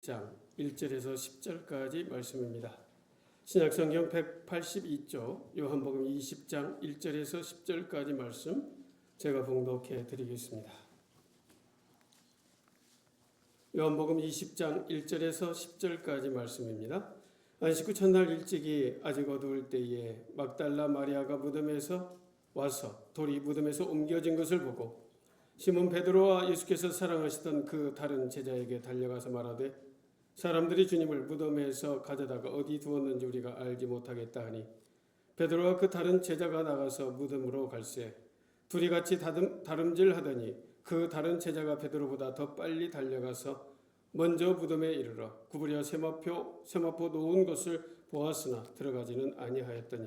장 1절에서 10절까지 말씀입니다. 신약성경 182쪽 요한복음 20장 1절에서 10절까지 말씀 제가 봉독해 드리겠습니다. 요한복음 20장 1절에서 10절까지 말씀입니다. 안식 후 첫날 일찍이 아직 어두울 때에 막달라 마리아가 무덤에서 와서 돌이 무덤에서 옮겨진 것을 보고 시몬 베드로와 예수께서 사랑하시던 그 다른 제자에게 달려가서 말하되 사람들이 주님을 무덤에서 가져다가 어디 두었는지 우리가 알지 못하겠다 하니 베드로와 그 다른 제자가 나가서 무덤으로 갈새 둘이 같이 다름질하더니 그 다른 제자가 베드로보다 더 빨리 달려가서 먼저 무덤에 이르러 구부려 세마포 놓은 것을 보았으나 들어가지는 아니하였더니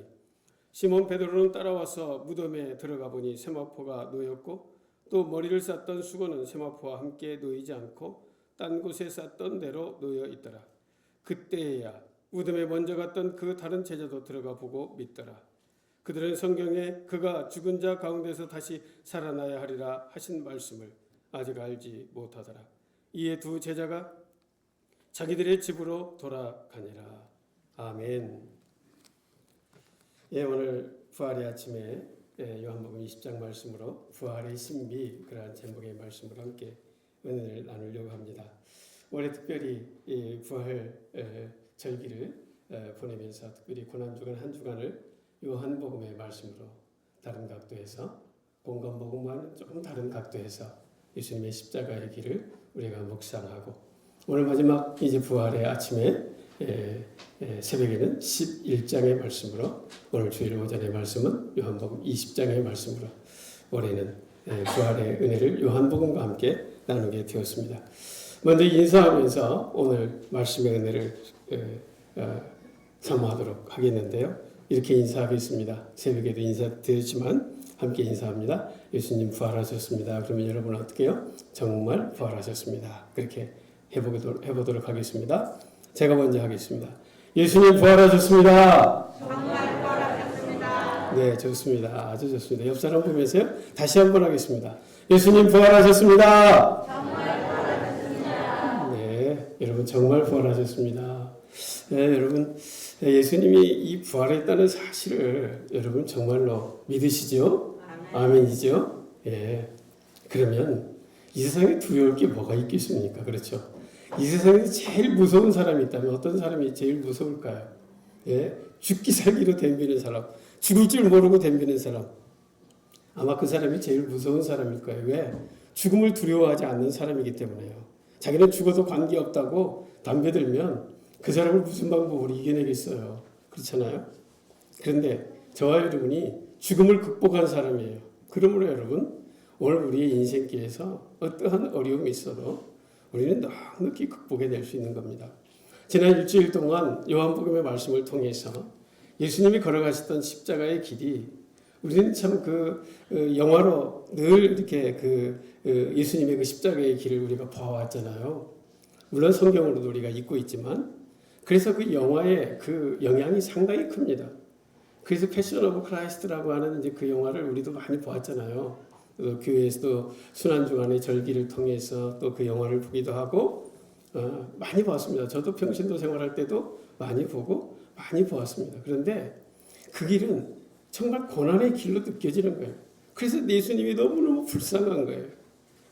시몬 베드로는 따라와서 무덤에 들어가 보니 세마포가 놓였고 또 머리를 쌌던 수건은 세마포와 함께 놓이지 않고 딴 곳에 쌌던 대로 놓여 있더라. 그때야 무덤에 먼저 갔던 그 다른 제자도 들어가 보고 믿더라. 그들은 성경에 그가 죽은 자 가운데서 다시 살아나야 하리라 하신 말씀을 아직 알지 못하더라. 이에 두 제자가 자기들의 집으로 돌아가니라. 아멘. 오늘 부활의 아침에 요한복음 20장 말씀으로 부활의 신비 그러한 제목의 말씀으로 함께 은혜를 나누려고 합니다. 올해 특별히 부활 절기를 보내면서 특별히 고난주간 한 주간을 요한복음의 말씀으로 다른 각도에서 공간복음과는 조금 다른 각도에서 예수님의 십자가의 길을 우리가 묵상하고 오늘 마지막 이제 부활의 아침에 새벽에는 11장의 말씀으로 오늘 주일 오전의 말씀은 요한복음 20장의 말씀으로 올해는 부활의 은혜를 요한복음과 함께 나누게 되었습니다. 먼저 인사하면서 오늘 말씀의 은혜를 사모하도록 하겠는데요. 이렇게 인사하겠습니다. 새벽에도 인사드렸지만 함께 인사합니다. 예수님 부활하셨습니다. 그러면 여러분 어떻게 해요? 정말 부활하셨습니다. 그렇게 해보도록 하겠습니다. 제가 먼저 하겠습니다. 예수님 부활하셨습니다. 정말 부활하셨습니다. 네, 좋습니다. 아주 좋습니다. 옆 사람 보면서요. 다시 한번 하겠습니다. 예수님 부활하셨습니다. 정말 부활하셨습니다. 네, 여러분 정말 부활하셨습니다. 네, 여러분 예수님이 이 부활했다는 사실을 여러분 정말로 믿으시죠? 아멘이죠? 예. 그러면 이 세상에 두려울 게 뭐가 있겠습니까? 그렇죠? 이 세상에서 제일 무서운 사람이 있다면 어떤 사람이 제일 무서울까요? 예? 죽기 살기로 덤비는 사람, 죽을 줄 모르고 덤비는 사람. 아마 그 사람이 제일 무서운 사람일 거예요. 왜? 죽음을 두려워하지 않는 사람이기 때문에요. 자기는 죽어도 관계없다고 담배 들면 그 사람을 무슨 방법으로 이겨내겠어요. 그렇잖아요? 그런데 저와 여러분이 죽음을 극복한 사람이에요. 그러므로 여러분 오늘 우리의 인생길에서 어떠한 어려움이 있어도 우리는 넉넉히 극복해낼 수 있는 겁니다. 지난 일주일 동안 요한복음의 말씀을 통해서 예수님이 걸어가셨던 십자가의 길이 우리는 참 영화로 늘 이렇게 예수님의 그 십자가의 길을 우리가 봐왔잖아요. 물론 성경으로도 우리가 읽고 있지만 그래서 그 영화의 그 영향이 상당히 큽니다. 그래서 패션 오브 크라이스트라고 하는 이제 그 영화를 우리도 많이 보았잖아요. 또 교회에서도 순환주간의 절기를 통해서 또 그 영화를 보기도 하고 많이 보았습니다. 저도 평신도 생활할 때도 많이 보고 많이 보았습니다. 그런데 그 길은 정말 고난의 길로 느껴지는 거예요. 그래서 예수님이 너무너무 불쌍한 거예요.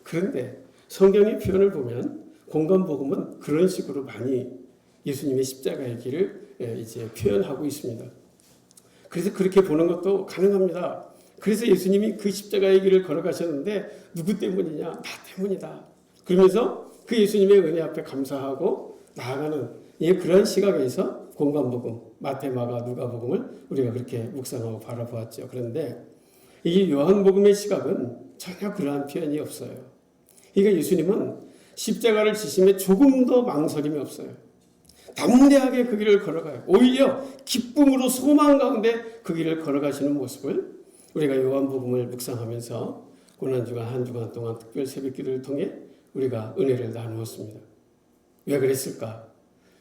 그런데 성경의 표현을 보면 공간복음은 그런 식으로 많이 예수님의 십자가의 길을 이제 표현하고 있습니다. 그래서 그렇게 보는 것도 가능합니다. 그래서 예수님이 그 십자가의 길을 걸어가셨는데 누구 때문이냐? 나 때문이다. 그러면서 그 예수님의 은혜 앞에 감사하고 나아가는 그런 시각에서 공간복음, 마태, 마가, 누가복음을 우리가 그렇게 묵상하고 바라보았죠. 그런데 이 요한복음의 시각은 전혀 그러한 표현이 없어요. 그러니까 예수님은 십자가를 지심에 조금도 망설임이 없어요. 담대하게 그 길을 걸어가요. 오히려 기쁨으로 소망 가운데 그 길을 걸어가시는 모습을 우리가 요한복음을 묵상하면서 고난주간 한 주간 동안 특별 새벽기도를 통해 우리가 은혜를 나누었습니다. 왜 그랬을까?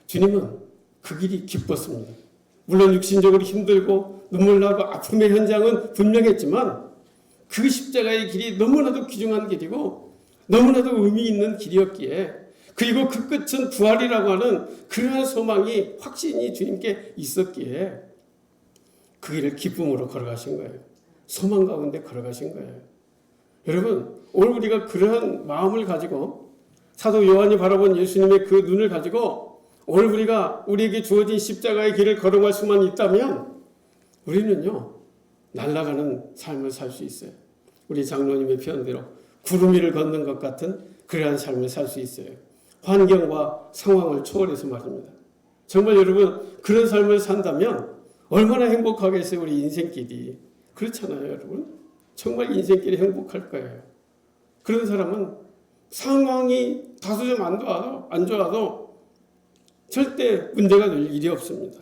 주님은 그 길이 기뻤습니다. 물론 육신적으로 힘들고 눈물 나고 아픔의 현장은 분명했지만 그 십자가의 길이 너무나도 귀중한 길이고 너무나도 의미 있는 길이었기에 그리고 그 끝은 부활이라고 하는 그러한 소망이 확신이 주님께 있었기에 그 길을 기쁨으로 걸어가신 거예요. 소망 가운데 걸어가신 거예요. 여러분, 오늘 우리가 그러한 마음을 가지고 사도 요한이 바라본 예수님의 그 눈을 가지고 오늘 우리가 우리에게 주어진 십자가의 길을 걸어갈 수만 있다면 우리는요, 날아가는 삶을 살 수 있어요. 우리 장로님의 표현대로 구름 위를 걷는 것 같은 그러한 삶을 살 수 있어요. 환경과 상황을 초월해서 말입니다. 정말 여러분, 그런 삶을 산다면 얼마나 행복하겠어요, 우리 인생길이. 그렇잖아요, 여러분. 정말 인생길이 행복할 거예요. 그런 사람은 상황이 다소 좀 안 좋아도 절대 문제가 될 일이 없습니다.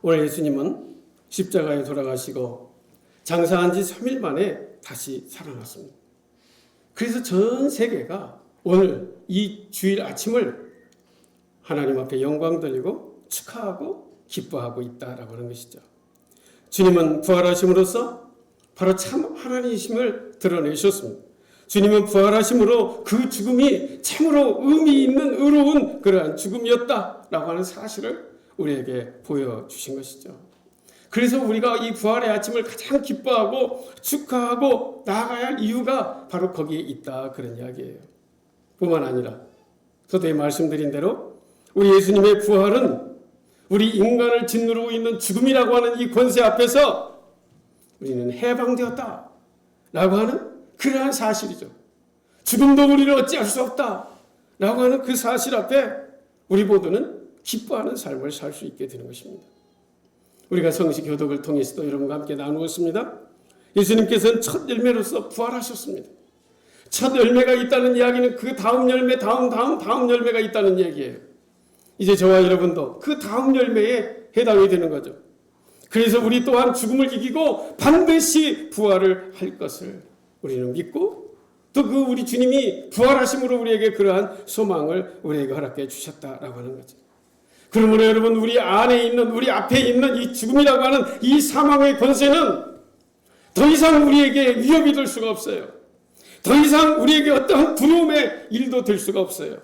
오늘 예수님은 십자가에 돌아가시고 장사한 지 3일 만에 다시 살아났습니다. 그래서 전 세계가 오늘 이 주일 아침을 하나님 앞에 영광 돌리고 축하하고 기뻐하고 있다라고 하는 것이죠. 주님은 부활하심으로써 바로 참 하나님이심을 드러내셨습니다. 주님은 부활하심으로 그 죽음이 참으로 의미 있는 의로운 그러한 죽음이었다라고 하는 사실을 우리에게 보여주신 것이죠. 그래서 우리가 이 부활의 아침을 가장 기뻐하고 축하하고 나아가야 할 이유가 바로 거기에 있다, 그런 이야기예요. 뿐만 아니라 서두에 말씀드린 대로 우리 예수님의 부활은 우리 인간을 짓누르고 있는 죽음이라고 하는 이 권세 앞에서 우리는 해방되었다 라고 하는 그러한 사실이죠. 죽음도 우리를 어찌할 수 없다 라고 하는 그 사실 앞에 우리 모두는 기뻐하는 삶을 살 수 있게 되는 것입니다. 우리가 성식 교독을 통해서도 여러분과 함께 나누었습니다. 예수님께서는 첫 열매로서 부활하셨습니다. 첫 열매가 있다는 이야기는 그 다음 열매, 다음 열매가 있다는 얘기예요. 이제 저와 여러분도 그 다음 열매에 해당이 되는 거죠. 그래서 우리 또한 죽음을 이기고 반드시 부활을 할 것을 우리는 믿고 또 그 우리 주님이 부활하심으로 우리에게 그러한 소망을 우리에게 허락해 주셨다라고 하는 거죠. 그러므로 여러분, 우리 안에 있는, 우리 앞에 있는 이 죽음이라고 하는 이 사망의 권세는 더 이상 우리에게 위협이 될 수가 없어요. 더 이상 우리에게 어떠한 두려움의 일도 될 수가 없어요.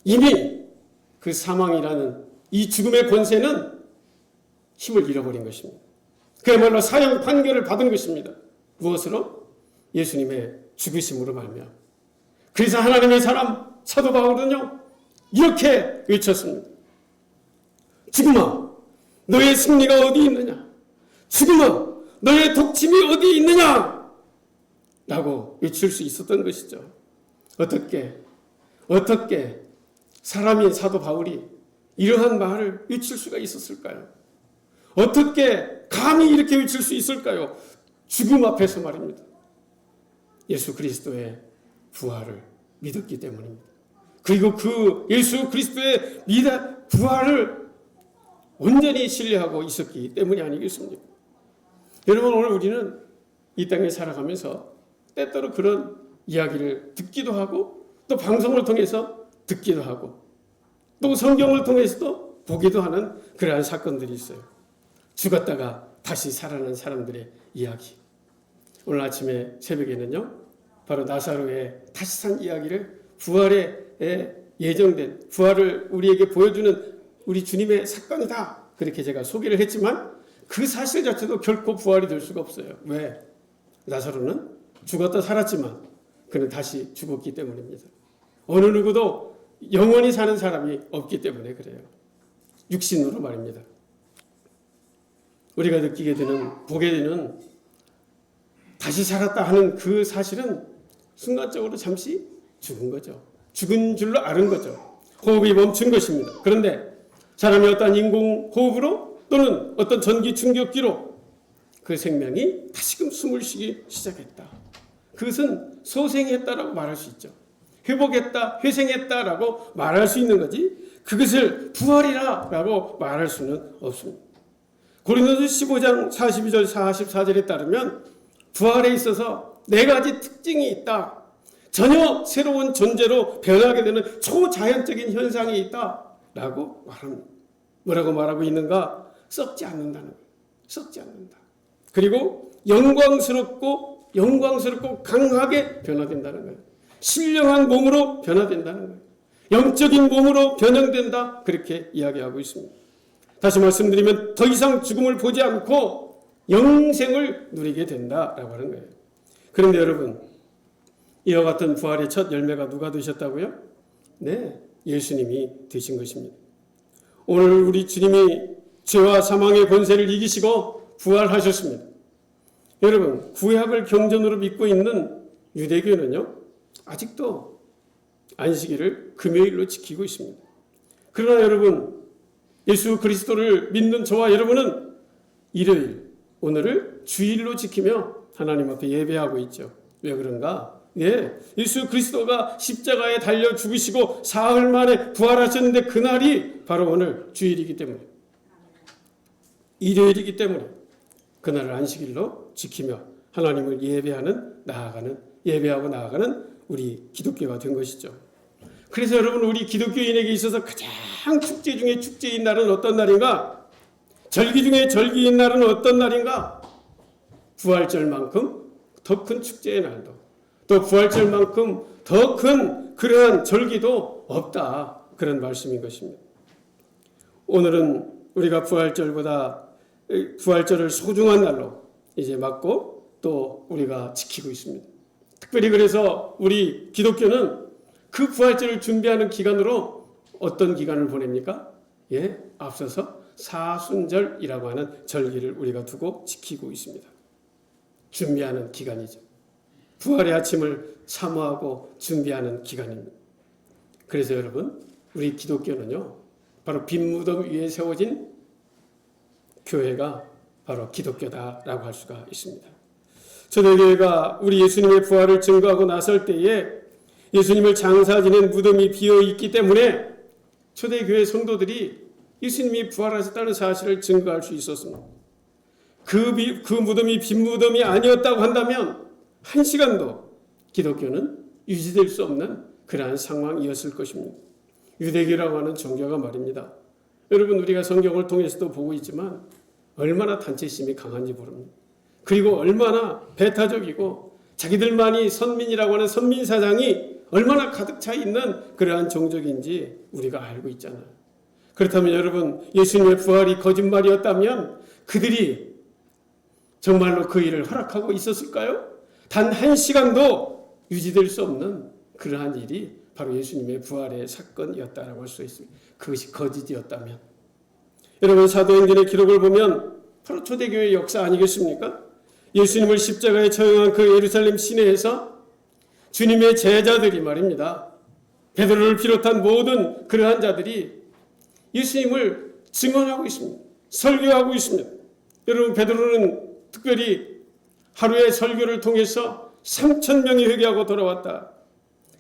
이미 그 사망이라는 이 죽음의 권세는 힘을 잃어버린 것입니다. 그야말로 사형 판결을 받은 것입니다. 무엇으로? 예수님의 죽으심으로 말미암아. 그래서 하나님의 사람 사도 바울은요, 이렇게 외쳤습니다. 죽음아, 너의 승리가 어디 있느냐? 죽음아, 너의 독침이 어디 있느냐? 라고 외칠 수 있었던 것이죠. 어떻게 사람인 사도 바울이 이러한 말을 외칠 수가 있었을까요? 어떻게 감히 이렇게 외칠 수 있을까요? 죽음 앞에서 말입니다. 예수 그리스도의 부활을 믿었기 때문입니다. 그리고 그 예수 그리스도의 부활을 온전히 신뢰하고 있었기 때문이 아니겠습니까? 여러분, 오늘 우리는 이 땅에 살아가면서 때때로 그런 이야기를 듣기도 하고 또 방송을 통해서 듣기도 하고 또 성경을 통해서도 보기도 하는 그러한 사건들이 있어요. 죽었다가 다시 살아난 사람들의 이야기. 오늘 아침에 새벽에는요, 바로 나사로의 다시 산 이야기를 부활에 예정된 부활을 우리에게 보여주는 우리 주님의 사건이다, 그렇게 제가 소개를 했지만 그 사실 자체도 결코 부활이 될 수가 없어요. 왜? 나사로는 죽었다 살았지만 그는 다시 죽었기 때문입니다. 어느 누구도 영원히 사는 사람이 없기 때문에 그래요. 육신으로 말입니다. 우리가 느끼게 되는, 보게 되는 다시 살았다 하는 그 사실은 순간적으로 잠시 죽은 거죠. 죽은 줄로 아는 거죠. 호흡이 멈춘 것입니다. 그런데 사람이 어떤 인공호흡으로 또는 어떤 전기 충격기로 그 생명이 다시금 숨을 쉬기 시작했다. 그것은 소생했다라고 말할 수 있죠. 회복했다, 회생했다라고 말할 수 있는 거지 그것을 부활이라고 말할 수는 없습니다. 고린도서 15장 42절 44절에 따르면 부활에 있어서 네 가지 특징이 있다. 전혀 새로운 존재로 변하게 되는 초자연적인 현상이 있다라고 말합니다. 뭐라고 말하고 있는가? 썩지 않는다는 거예요. 썩지 않는다. 그리고 영광스럽고 강하게 변화된다는 거예요. 신령한 몸으로 변화된다는 거예요. 영적인 몸으로 변형된다. 그렇게 이야기하고 있습니다. 다시 말씀드리면 더 이상 죽음을 보지 않고 영생을 누리게 된다라고 하는 거예요. 그런데 여러분, 이와 같은 부활의 첫 열매가 누가 되셨다고요? 네, 예수님이 되신 것입니다. 오늘 우리 주님이 죄와 사망의 권세를 이기시고 부활하셨습니다. 여러분, 구약을 경전으로 믿고 있는 유대교는요, 아직도 안식일을 금요일로 지키고 있습니다. 그러나 여러분, 예수 그리스도를 믿는 저와 여러분은 일요일, 오늘을 주일로 지키며 하나님 앞에 예배하고 있죠. 왜 그런가? 예수 그리스도가 십자가에 달려 죽으시고 사흘 만에 부활하셨는데 그날이 바로 오늘 주일이기 때문에, 일요일이기 때문에 그날을 안식일로 지키며 하나님을 예배하고 나아가는 우리 기독교가 된 것이죠. 그래서 여러분, 우리 기독교인에게 있어서 가장 축제 중에 축제인 날은 어떤 날인가? 절기 중에 절기인 날은 어떤 날인가? 부활절만큼 더 큰 축제의 날도, 또 부활절만큼 더 큰 그러한 절기도 없다. 그런 말씀인 것입니다. 오늘은 우리가 부활절을 소중한 날로 이제 맞고 또 우리가 지키고 있습니다. 특별히 그래서 우리 기독교는 그 부활절을 준비하는 기간으로 어떤 기간을 보냅니까? 앞서서 사순절이라고 하는 절기를 우리가 두고 지키고 있습니다. 준비하는 기간이죠. 부활의 아침을 사모하고 준비하는 기간입니다. 그래서 여러분, 우리 기독교는요, 바로 빈 무덤 위에 세워진 교회가 바로 기독교다라고 할 수가 있습니다. 초대교회가 우리 예수님의 부활을 증거하고 나설 때에 예수님을 장사 지낸 무덤이 비어 있기 때문에 초대교회 성도들이 예수님이 부활하셨다는 사실을 증거할 수 있었습니다. 그 무덤이 빈 무덤이 아니었다고 한다면 한 시간도 기독교는 유지될 수 없는 그러한 상황이었을 것입니다. 유대교라고 하는 종교가 말입니다. 여러분, 우리가 성경을 통해서도 보고 있지만 얼마나 단체심이 강한지 모릅니다. 그리고 얼마나 배타적이고 자기들만이 선민이라고 하는 선민사상이 얼마나 가득 차 있는 그러한 종족인지 우리가 알고 있잖아요. 그렇다면 여러분, 예수님의 부활이 거짓말이었다면 그들이 정말로 그 일을 허락하고 있었을까요? 단 한 시간도 유지될 수 없는 그러한 일이 바로 예수님의 부활의 사건이었다라고 할 수 있습니다. 그것이 거짓이었다면. 여러분, 사도행전의 기록을 보면 바로 초대교회의 역사 아니겠습니까? 예수님을 십자가에 처형한 그 예루살렘 시내에서 주님의 제자들이 말입니다. 베드로를 비롯한 모든 그러한 자들이 예수님을 증언하고 있습니다. 설교하고 있습니다. 여러분, 베드로는 특별히 하루의 설교를 통해서 3,000명이 회개하고 돌아왔다.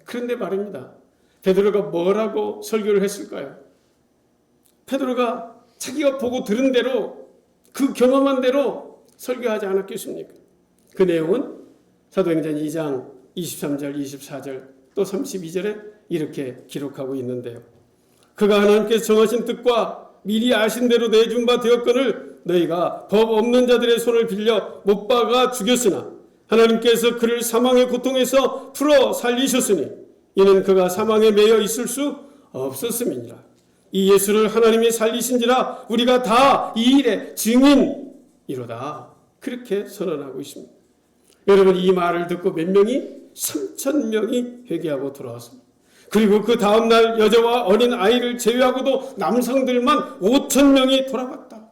그런데 말입니다. 베드로가 뭐라고 설교를 했을까요? 베드로가 자기가 보고 들은 대로, 그 경험한 대로 설교하지 않았겠습니까? 그 내용은 사도행전 2장 23절, 24절, 또 32절에 이렇게 기록하고 있는데요. 그가 하나님께서 정하신 뜻과 미리 아신 대로 내준 바 되었거늘 너희가 법 없는 자들의 손을 빌려 못 박아 죽였으나 하나님께서 그를 사망의 고통에서 풀어 살리셨으니 이는 그가 사망에 매여 있을 수 없었음이니라. 이 예수를 하나님이 살리신지라 우리가 다 이 일의 증인이로다. 그렇게 선언하고 있습니다. 여러분, 이 말을 듣고 몇 명이? 3,000명이 회개하고 돌아왔습니다. 그리고 그 다음날 여자와 어린 아이를 제외하고도 남성들만 5,000명이 돌아왔다.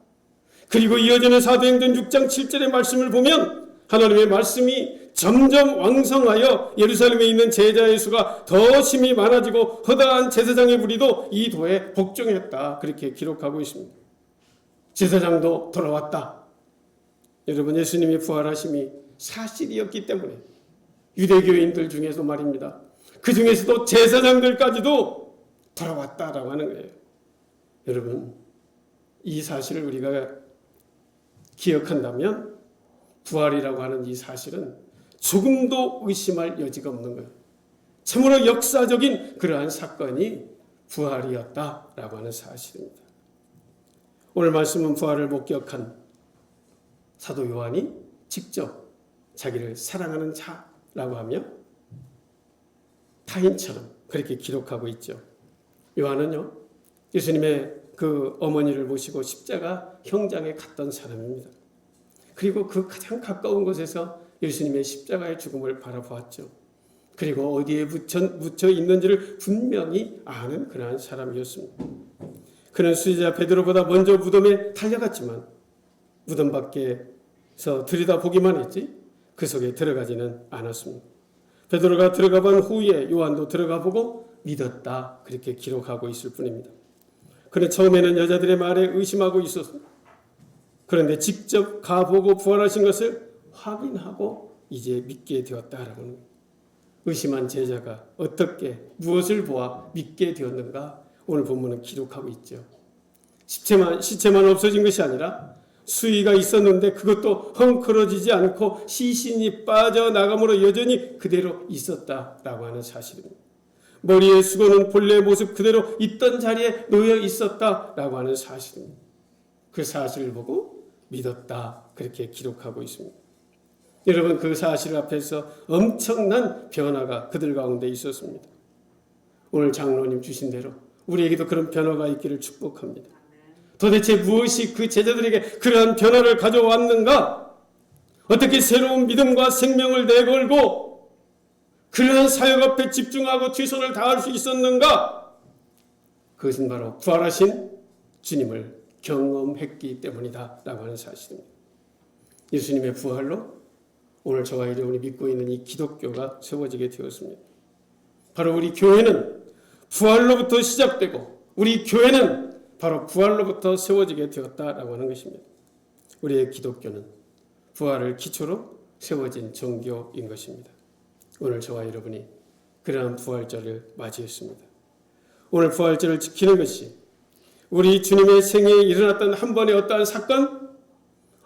그리고 이어지는 사도행전 6장 7절의 말씀을 보면 하나님의 말씀이 점점 왕성하여 예루살렘에 있는 제자의 수가 더 심히 많아지고 허다한 제사장의 무리도 이 도에 복종했다. 그렇게 기록하고 있습니다. 제사장도 돌아왔다. 여러분, 예수님의 부활하심이 사실이었기 때문에 유대교인들 중에서 말입니다. 그 중에서도 제사장들까지도 돌아왔다라고 하는 거예요. 여러분, 이 사실을 우리가 기억한다면 부활이라고 하는 이 사실은 조금도 의심할 여지가 없는 거예요. 참으로 역사적인 그러한 사건이 부활이었다라고 하는 사실입니다. 오늘 말씀은 부활을 목격한 사도 요한이 직접 자기를 사랑하는 자라고 하며 타인처럼 그렇게 기록하고 있죠. 요한은요, 예수님의 그 어머니를 모시고 십자가 형장에 갔던 사람입니다. 그리고 그 가장 가까운 곳에서 예수님의 십자가의 죽음을 바라보았죠. 그리고 어디에 묻혀 있는지를 분명히 아는 그러한 사람이었습니다. 그는 수제자 베드로보다 먼저 무덤에 달려갔지만 무덤 밖에서 들여다보기만 했지 그 속에 들어가지는 않았습니다. 베드로가 들어가 본 후에 요한도 들어가 보고 믿었다 그렇게 기록하고 있을 뿐입니다. 그는 처음에는 여자들의 말에 의심하고 있었습니다. 그런데 직접 가보고 부활하신 것을 확인하고 이제 믿게 되었다라고 하는 거예요. 의심한 제자가 어떻게 무엇을 보아 믿게 되었는가 오늘 본문은 기록하고 있죠. 시체만 없어진 것이 아니라 수의가 있었는데 그것도 헝클어지지 않고 시신이 빠져나감으로 여전히 그대로 있었다라고 하는 사실입니다. 머리의 수건은 본래 모습 그대로 있던 자리에 놓여 있었다라고 하는 사실입니다. 그 사실을 보고 믿었다 그렇게 기록하고 있습니다. 여러분 그 사실 앞에서 엄청난 변화가 그들 가운데 있었습니다. 오늘 장로님 주신 대로 우리에게도 그런 변화가 있기를 축복합니다. 도대체 무엇이 그 제자들에게 그러한 변화를 가져왔는가? 어떻게 새로운 믿음과 생명을 내걸고 그러한 사역 앞에 집중하고 최선을 다할 수 있었는가? 그것은 바로 부활하신 주님을 경험했기 때문이다 라고 하는 사실입니다. 예수님의 부활로 오늘 저와 여러분이 믿고 있는 이 기독교가 세워지게 되었습니다. 바로 우리 교회는 부활로부터 시작되고 우리 교회는 바로 부활로부터 세워지게 되었다라고 하는 것입니다. 우리의 기독교는 부활을 기초로 세워진 종교인 것입니다. 오늘 저와 여러분이 그러한 부활절을 맞이했습니다. 오늘 부활절을 지키는 것이 우리 주님의 생애에 일어났던 한 번의 어떠한 사건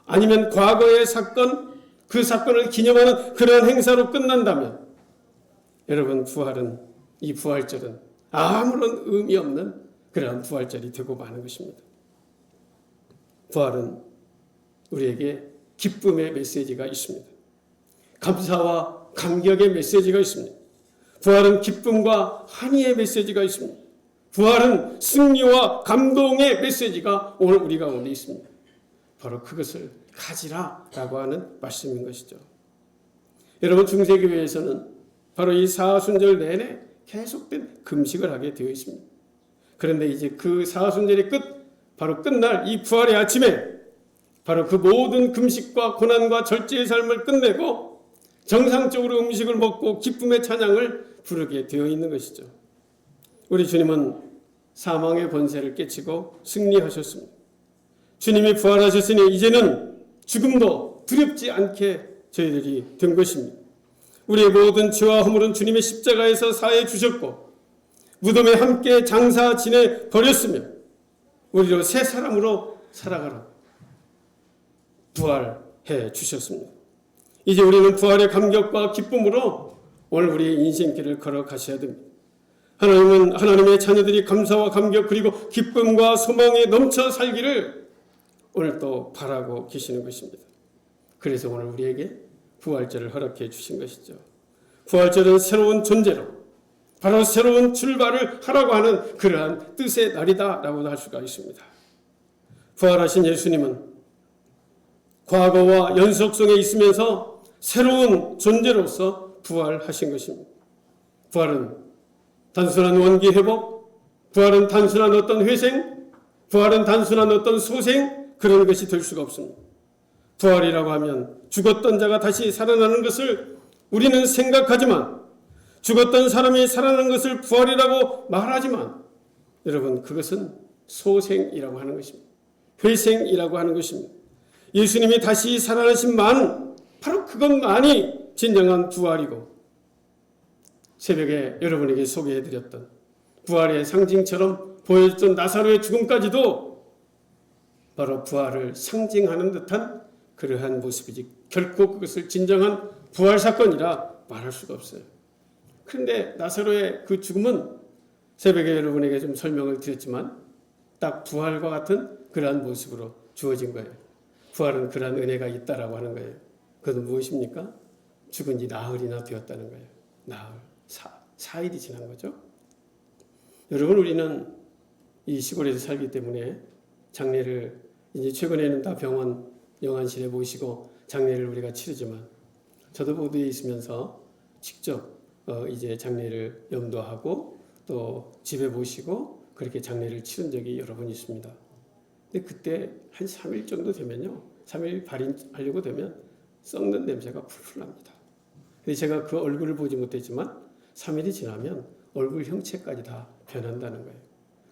아니면 과거의 사건 그 사건을 기념하는 그러한 행사로 끝난다면 여러분 부활은 이 부활절은 아무런 의미 없는 그러한 부활절이 되고 마는 것입니다. 부활은 우리에게 기쁨의 메시지가 있습니다. 감사와 감격의 메시지가 있습니다. 부활은 기쁨과 환희의 메시지가 있습니다. 부활은 승리와 감동의 메시지가 오늘 우리 가운데 있습니다. 바로 그것을 가지라라고 하는 말씀인 것이죠. 여러분 중세교회에서는 바로 이 사순절 내내 계속된 금식을 하게 되어 있습니다. 그런데 이제 그 사순절의 바로 끝날 이 부활의 아침에 바로 그 모든 금식과 고난과 절제의 삶을 끝내고 정상적으로 음식을 먹고 기쁨의 찬양을 부르게 되어 있는 것이죠. 우리 주님은 사망의 권세를 깨치고 승리하셨습니다. 주님이 부활하셨으니 이제는 죽음도 두렵지 않게 저희들이 된 것입니다. 우리의 모든 죄와 허물은 주님의 십자가에서 사해 주셨고 무덤에 함께 장사 지내 버렸으며 우리로 새 사람으로 살아가라 부활해 주셨습니다. 이제 우리는 부활의 감격과 기쁨으로 오늘 우리의 인생길을 걸어가셔야 됩니다. 하나님은 하나님의 자녀들이 감사와 감격 그리고 기쁨과 소망에 넘쳐 살기를 오늘 또 바라고 계시는 것입니다. 그래서 오늘 우리에게 부활절을 허락해 주신 것이죠. 부활절은 새로운 존재로 바로 새로운 출발을 하라고 하는 그러한 뜻의 날이다라고도 할 수가 있습니다. 부활하신 예수님은 과거와 연속성에 있으면서 새로운 존재로서 부활하신 것입니다. 부활은 단순한 원기 회복, 부활은 단순한 어떤 회생, 부활은 단순한 어떤 소생 그런 것이 될 수가 없습니다. 부활이라고 하면 죽었던 자가 다시 살아나는 것을 우리는 생각하지만 죽었던 사람이 살아나는 것을 부활이라고 말하지만 여러분 그것은 소생이라고 하는 것입니다. 회생이라고 하는 것입니다. 예수님이 다시 살아나신만 바로 그것만이 진정한 부활이고 새벽에 여러분에게 소개해드렸던 부활의 상징처럼 보여줬던 나사로의 죽음까지도 바로 부활을 상징하는 듯한 그러한 모습이지 결코 그것을 진정한 부활 사건이라 말할 수가 없어요. 그런데 나사로의 그 죽음은 새벽에 여러분에게 좀 설명을 드렸지만 딱 부활과 같은 그러한 모습으로 주어진 거예요. 부활은 그러한 은혜가 있다라고 하는 거예요. 그것은 무엇입니까? 죽은 지 나흘이나 되었다는 거예요. 나흘, 4일이 지난 거죠. 여러분, 우리는 이 시골에서 살기 때문에 장례를 이제 최근에는 다 병원 영안실에 모시고 장례를 우리가 치르지만, 저도 보도에 있으면서 직접 이제 장례를 염도하고 또 집에 모시고 그렇게 장례를 치른 적이 여러 번 있습니다. 근데 그때 한 3일 정도 되면요, 3일 발인하려고 되면 썩는 냄새가 풀풀 납니다. 근데 제가 그 얼굴을 보지 못했지만 3일이 지나면 얼굴 형체까지 다 변한다는 거예요.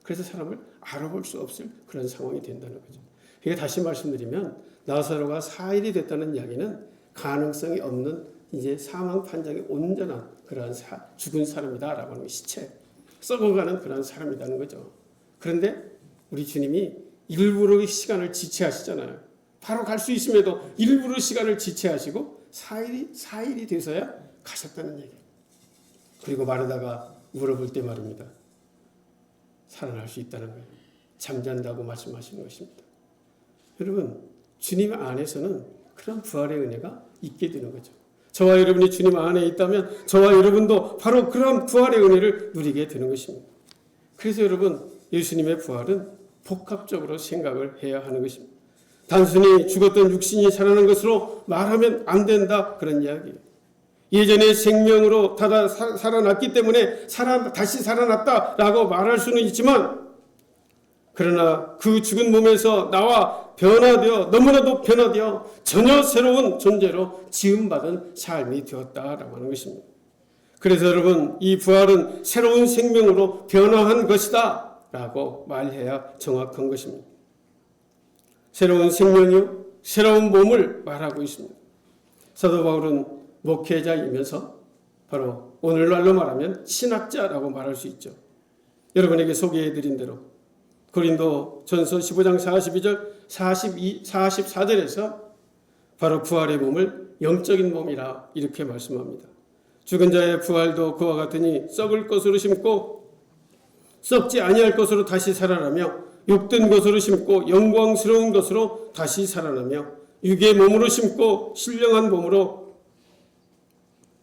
그래서 사람을 알아볼 수 없을 그런 상황이 된다는 거죠. 이게 다시 말씀드리면 나사로가 4일이 됐다는 이야기는 가능성이 없는 이제 사망 판정이 온전한 그러한 죽은 사람이다라고 하는 시체, 썩어가는 그런 사람이라는 거죠. 그런데 우리 주님이 일부러 시간을 지체하시잖아요. 바로 갈 수 있음에도 일부러 시간을 지체하시고 4일이 돼서야 가셨다는 얘기예요. 그리고 마르다가 물어볼 때 말입니다. 살아날 수 있다는 거예요. 잠잔다고 말씀하시는 것입니다. 여러분, 주님 안에서는 그런 부활의 은혜가 있게 되는 거죠. 저와 여러분이 주님 안에 있다면 저와 여러분도 바로 그런 부활의 은혜를 누리게 되는 것입니다. 그래서 여러분, 예수님의 부활은 복합적으로 생각을 해야 하는 것입니다. 단순히 죽었던 육신이 살아난 것으로 말하면 안 된다, 그런 이야기예요. 예전에 생명으로 살아났기 때문에 다시 살아났다라고 말할 수는 있지만, 그러나 그 죽은 몸에서 나와 변화되어, 너무나도 변화되어 전혀 새로운 존재로 지음받은 삶이 되었다라고 하는 것입니다. 그래서 여러분, 이 부활은 새로운 생명으로 변화한 것이다 라고 말해야 정확한 것입니다. 새로운 생명이요, 새로운 몸을 말하고 있습니다. 사도 바울은 목회자이면서 바로 오늘날로 말하면 신학자라고 말할 수 있죠. 여러분에게 소개해드린 대로 고린도 전서 15장 42절 44절에서 바로 부활의 몸을 영적인 몸이라 이렇게 말씀합니다. 죽은 자의 부활도 그와 같으니 썩을 것으로 심고 썩지 아니할 것으로 다시 살아나며 욕된 것으로 심고 영광스러운 것으로 다시 살아나며 육의 몸으로 심고 신령한 몸으로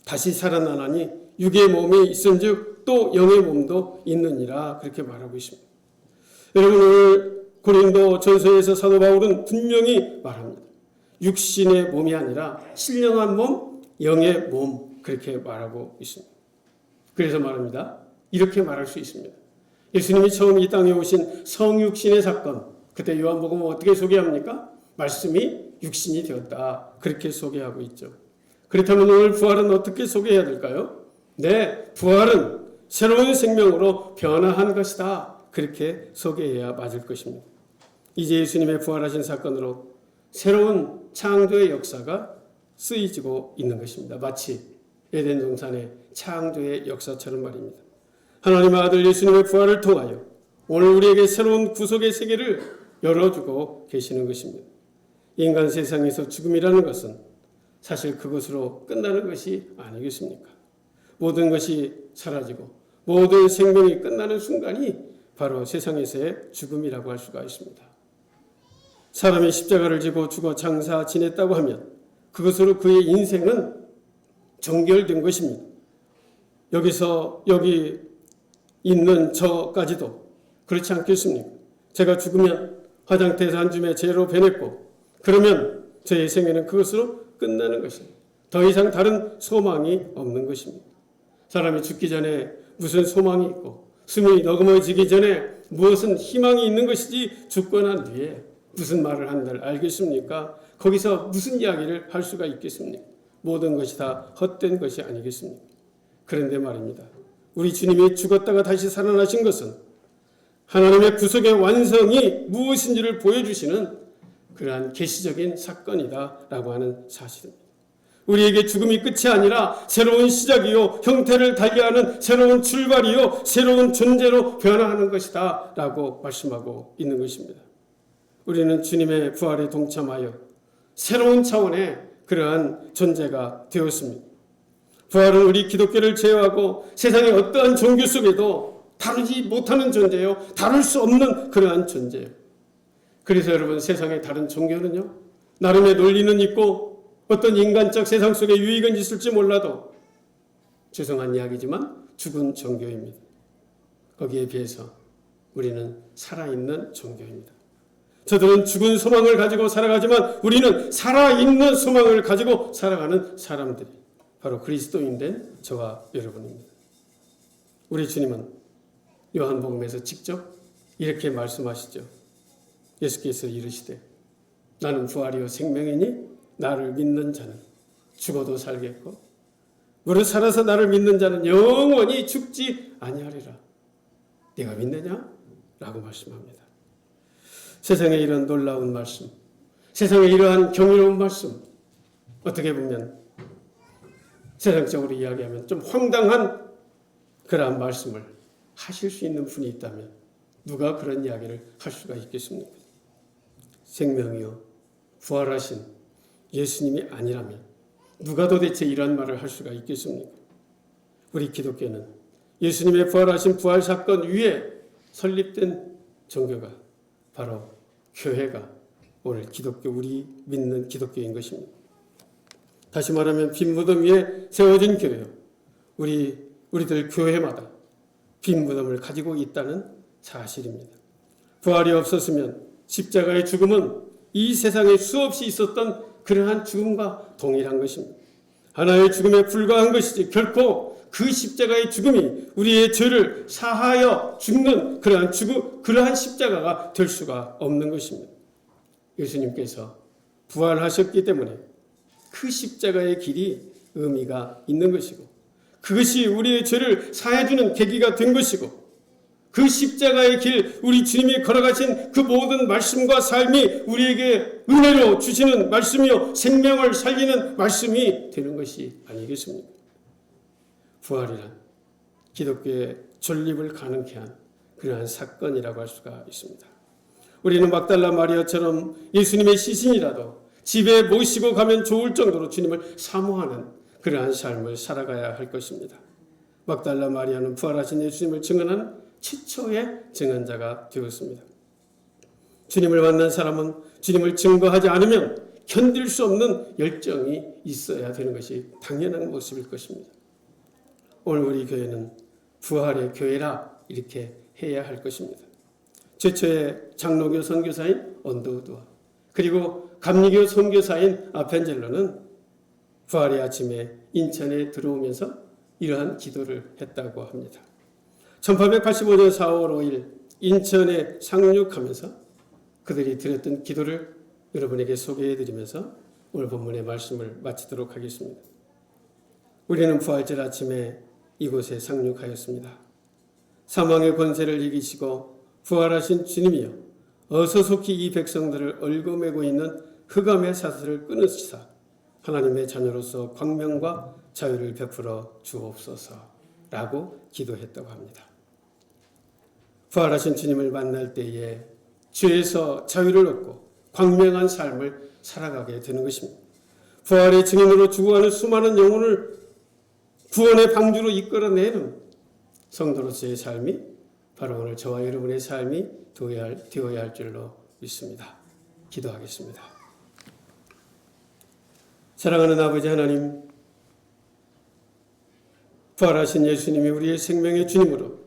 다시 살아나나니 육의 몸이 있은즉 또 영의 몸도 있느니라, 그렇게 말하고 있습니다. 여러분, 오늘 고린도 전서에서 사도 바울은 분명히 말합니다. 육신의 몸이 아니라 신령한 몸, 영의 몸, 그렇게 말하고 있습니다. 그래서 말합니다. 이렇게 말할 수 있습니다. 예수님이 처음 이 땅에 오신 성육신의 사건, 그때 요한복음은 어떻게 소개합니까? 말씀이 육신이 되었다, 그렇게 소개하고 있죠. 그렇다면 오늘 부활은 어떻게 소개해야 될까요? 네, 부활은 새로운 생명으로 변화한 것이다, 그렇게 소개해야 맞을 것입니다. 이제 예수님의 부활하신 사건으로 새로운 창조의 역사가 쓰여지고 있는 것입니다. 마치 에덴 동산의 창조의 역사처럼 말입니다. 하나님의 아들 예수님의 부활을 통하여 오늘 우리에게 새로운 구속의 세계를 열어주고 계시는 것입니다. 인간 세상에서 죽음이라는 것은 사실 그것으로 끝나는 것이 아니겠습니까? 모든 것이 사라지고 모든 생명이 끝나는 순간이 바로 세상에서의 죽음이라고 할 수가 있습니다. 사람이 십자가를 지고 죽어 장사 지냈다고 하면 그것으로 그의 인생은 종결된 것입니다. 여기 있는 저까지도 그렇지 않겠습니까? 제가 죽으면 화장태에서 한 줌의 재로 변했고 그러면 저의 생애는 그것으로 끝나는 것입니다. 더 이상 다른 소망이 없는 것입니다. 사람이 죽기 전에 무슨 소망이 있고 숨이 너그머지기 전에 무엇은 희망이 있는 것이지 죽고 난 뒤에 무슨 말을 한들 알겠습니까? 거기서 무슨 이야기를 할 수가 있겠습니까? 모든 것이 다 헛된 것이 아니겠습니까? 그런데 말입니다. 우리 주님이 죽었다가 다시 살아나신 것은 하나님의 구속의 완성이 무엇인지를 보여주시는 그러한 계시적인 사건이다라고 하는 사실입니다. 우리에게 죽음이 끝이 아니라 새로운 시작이요, 형태를 달리하는 새로운 출발이요, 새로운 존재로 변화하는 것이다 라고 말씀하고 있는 것입니다. 우리는 주님의 부활에 동참하여 새로운 차원의 그러한 존재가 되었습니다. 부활은 우리 기독교를 제어하고 세상의 어떠한 종교 속에도 다루지 못하는 존재요, 다룰 수 없는 그러한 존재예요. 그래서 여러분, 세상의 다른 종교는요, 나름의 논리는 있고 어떤 인간적 세상 속에 유익은 있을지 몰라도 죄송한 이야기지만 죽은 종교입니다. 거기에 비해서 우리는 살아있는 종교입니다. 저들은 죽은 소망을 가지고 살아가지만 우리는 살아있는 소망을 가지고 살아가는 사람들이 바로 그리스도인 된 저와 여러분입니다. 우리 주님은 요한복음에서 직접 이렇게 말씀하시죠. 예수께서 이르시되 나는 부활이요 생명이니 나를 믿는 자는 죽어도 살겠고 무릇 살아서 나를 믿는 자는 영원히 죽지 아니하리라. 네가 믿느냐? 라고 말씀합니다. 세상에 이런 놀라운 말씀, 세상에 이러한 경이로운 말씀, 어떻게 보면 세상적으로 이야기하면 좀 황당한 그러한 말씀을 하실 수 있는 분이 있다면 누가 그런 이야기를 할 수가 있겠습니까? 생명이요 부활하신 예수님이 아니라면 누가 도대체 이런 말을 할 수가 있겠습니까? 우리 기독교는 예수님의 부활하신 부활 사건 위에 설립된 종교가 바로 교회가 오늘 기독교, 우리 믿는 기독교인 것입니다. 다시 말하면 빈 무덤 위에 세워진 교회요. 우리들 교회마다 빈 무덤을 가지고 있다는 사실입니다. 부활이 없었으면 십자가의 죽음은 이 세상에 수없이 있었던 그러한 죽음과 동일한 것입니다. 하나의 죽음에 불과한 것이지 결코 그 십자가의 죽음이 우리의 죄를 사하여 죽는 그러한 십자가가 될 수가 없는 것입니다. 예수님께서 부활하셨기 때문에 그 십자가의 길이 의미가 있는 것이고 그것이 우리의 죄를 사해주는 계기가 된 것이고 그 십자가의 길, 우리 주님이 걸어가신 그 모든 말씀과 삶이 우리에게 은혜로 주시는 말씀이요 생명을 살리는 말씀이 되는 것이 아니겠습니까? 부활이란 기독교의 존립을 가능케 한 그러한 사건이라고 할 수가 있습니다. 우리는 막달라 마리아처럼 예수님의 시신이라도 집에 모시고 가면 좋을 정도로 주님을 사모하는 그러한 삶을 살아가야 할 것입니다. 막달라 마리아는 부활하신 예수님을 증언한 최초의 증언자가 되었습니다. 주님을 만난 사람은 주님을 증거하지 않으면 견딜 수 없는 열정이 있어야 되는 것이 당연한 모습일 것입니다. 오늘 우리 교회는 부활의 교회라 이렇게 해야 할 것입니다. 최초의 장로교 선교사인 언더우드와 그리고 감리교 선교사인 아펜젤로는 부활의 아침에 인천에 들어오면서 이러한 기도를 했다고 합니다. 1885년 4월 5일 인천에 상륙하면서 그들이 드렸던 기도를 여러분에게 소개해드리면서 오늘 본문의 말씀을 마치도록 하겠습니다. 우리는 부활절 아침에 이곳에 상륙하였습니다. 사망의 권세를 이기시고 부활하신 주님이여 어서 속히 이 백성들을 얽어매고 있는 흑암의 사슬을 끊으시사 하나님의 자녀로서 광명과 자유를 베풀어 주옵소서라고 기도했다고 합니다. 부활하신 주님을 만날 때에 죄에서 자유를 얻고 광명한 삶을 살아가게 되는 것입니다. 부활의 증인으로 죽어가는 수많은 영혼을 구원의 방주로 이끌어내는 성도로서의 삶이 바로 오늘 저와 여러분의 삶이 되어야 할 줄로 믿습니다. 기도하겠습니다. 사랑하는 아버지 하나님, 부활하신 예수님이 우리의 생명의 주님으로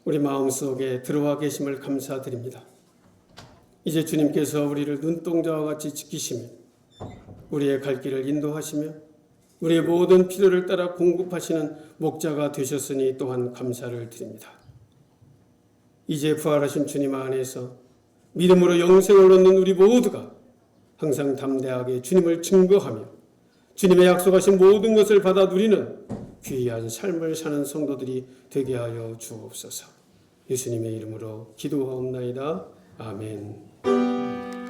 우리 마음속에 들어와 계심을 감사드립니다. 이제 주님께서 우리를 눈동자와 같이 지키시며 우리의 갈 길을 인도하시며 우리의 모든 필요를 따라 공급하시는 목자가 되셨으니 또한 감사를 드립니다. 이제 부활하신 주님 안에서 믿음으로 영생을 얻는 우리 모두가 항상 담대하게 주님을 증거하며 주님의 약속하신 모든 것을 받아 누리는 귀한 삶을 사는 성도들이 되게 하여 주옵소서. 예수님의 이름으로 기도하옵나이다. 아멘.